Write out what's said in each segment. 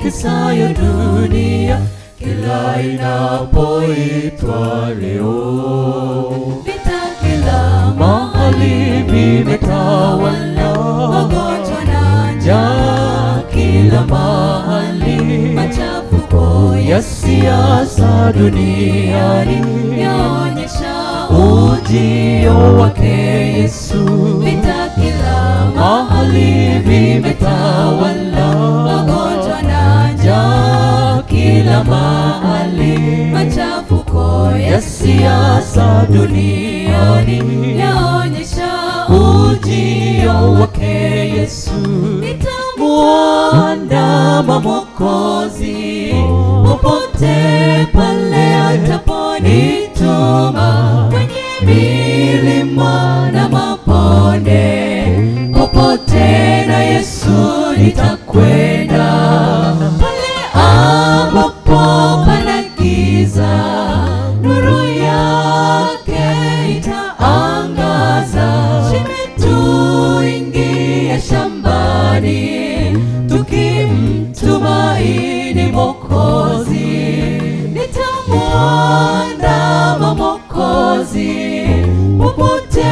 itisayo dunia kila inapoitwa leo. Vita kila mahali vimetawala, magonjwa na njaa kila mahali, machafuko ya siasa duniani yaonyesha ujio wake Yesu. Vita kila mahali vimetawala, magonjwa na njaa kila mahali, machafuko ya siasa duniani yaonyesha ujio wake Yesu. Nitamuandama Mwokozi popote pale ataponituma, kwenye milima na mabonde, popote na Yesu nitakwenda. Pale ambapo pana giza, nuru yake itaangaza. Tuingie shambani tukimtumaini Mwokozi. Nitamuandama Mwokozi popote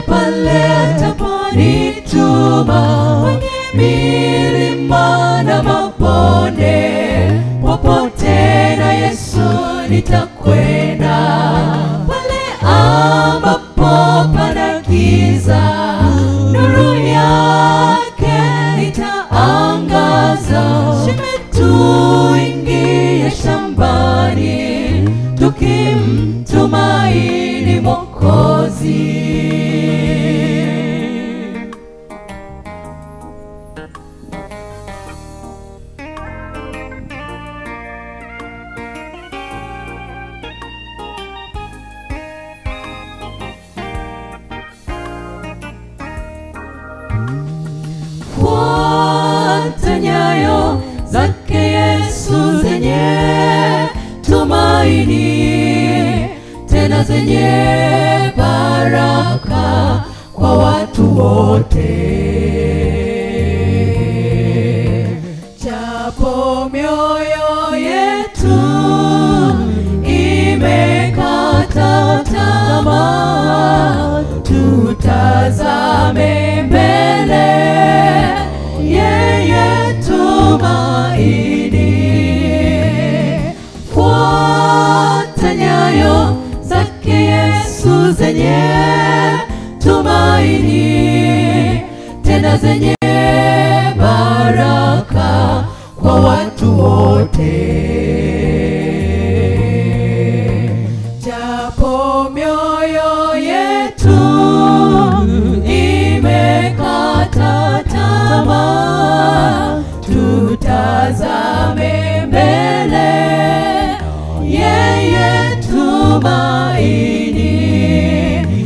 pale ataponituma, kwenye milima na mabonde, popote na Yesu nitakwenda. Pale ambapo pana giza, nuru yake itaangaza. Tuingie shambani tukimtumaini Mwokozi. Fuata nyayo zake Yesu zenye tumaini, tena zenye baraka kwa watu wote. Japo mioyo yetu imekata tamaa, tutazame mbele, yeye tumaini. Fuata nyayo zake Yesu zenye tumaini, tena zenye baraka kwa watu wote. Japo mioyo yetu imekata tamaa, tutazame mbele, yeye tumaini.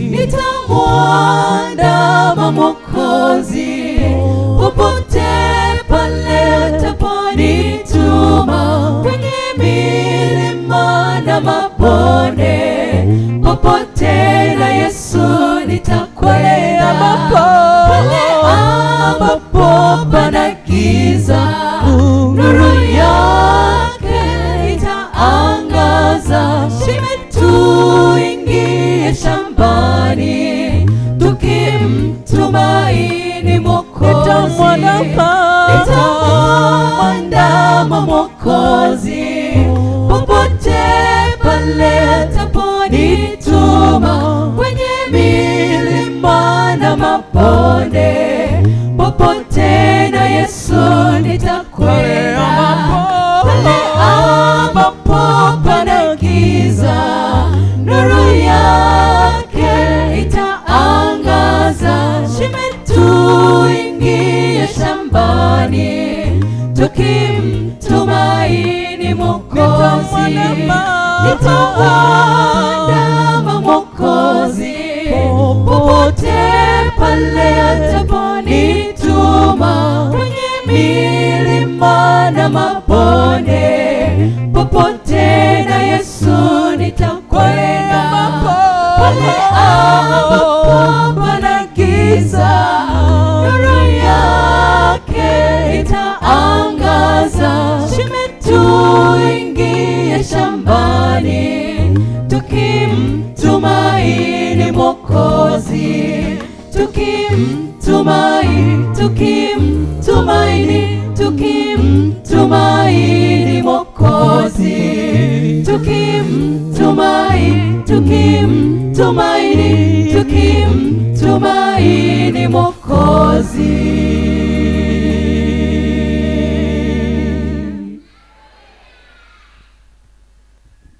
Nitamuandama Mwokozi popote pale ataponituma, kwenye milima na mabonde, popote na Yesu nitakwenda. Pale ambapo pana giza, nuru yake itaangaza. Tuingie shambani tukimtumaini Mwokozi. Nitamuandama Mwokozi popote pale ataponituma, kwenye milima na mabonde, popote na Yesu nitakwenda. Pale ambapo pana giza, nuru yake itaangaza. Tuingie shambani tukimtumaini Mwokozi. Nitamuandama tukimtumaini Mwokozi, tukimtumaini Mwokozi.